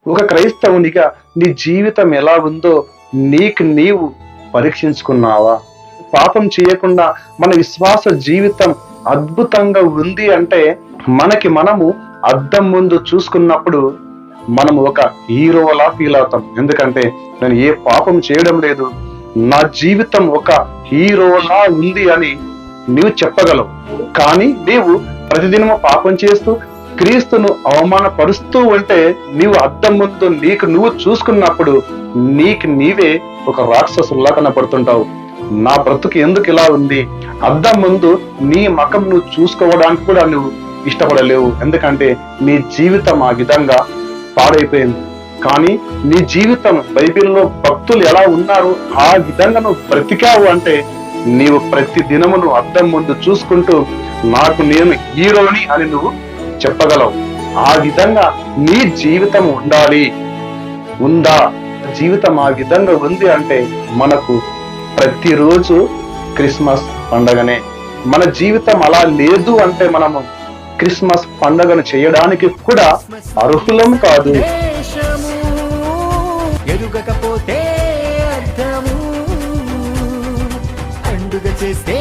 ఒక క్రైస్తవునిగా నీ జీవితం ఎలా ఉందో నీకు నీవు పరీక్షించుకున్నావా? పాపం చేయకుండా మన విశ్వాస జీవితం అద్భుతంగా ఉంది అంటే మనము అద్దం ముందు చూసుకున్నప్పుడు మనం ఒక హీరోలా ఫీల్ అవుతాం. ఎందుకంటే నేను ఏ పాపం చేయడం లేదు, నా జీవితం ఒక హీరోలా ఉంది అని నీవు చెప్పగలవు. కానీ నీవు ప్రతిదినము పాపం చేస్తూ క్రీస్తును అవమానపరుస్తూ ఉంటే నీవు అద్దం ముందు నీకు నువ్వు చూసుకున్నప్పుడు నీకు నీవే ఒక రాక్షసుల్లా కనపడుతుంటావు. నా బ్రతుకు ఎందుకు ఇలా ఉంది? అద్దం ముందు నీ మకం నువ్వు చూసుకోవడానికి కూడా నువ్వు ఇష్టపడలేవు. ఎందుకంటే నీ జీవితం ఆ విధంగా పాడైపోయింది. కానీ నీ జీవితం బైబిల్లో భక్తులు ఎలా ఉన్నారు ఆ విధంగా నువ్వు బ్రతికావు అంటే నీవు ప్రతి దినము నువ్వు అద్దం ముందు చూసుకుంటూ నాకు నేను హీరోని అని నువ్వు చెప్పగలవు. ఆ విధంగా నీ జీవితం ఉందా? జీవితం ఆ విధంగా ఉంది అంటే మనకు ప్రతిరోజు క్రిస్మస్ పండగనే. మన జీవితం అలా లేదు అంటే మనము క్రిస్మస్ పండగను చేయడానికి కూడా అర్హులం కాదు. ఎరుగకపోతే అర్థము పండుగ చేస్తే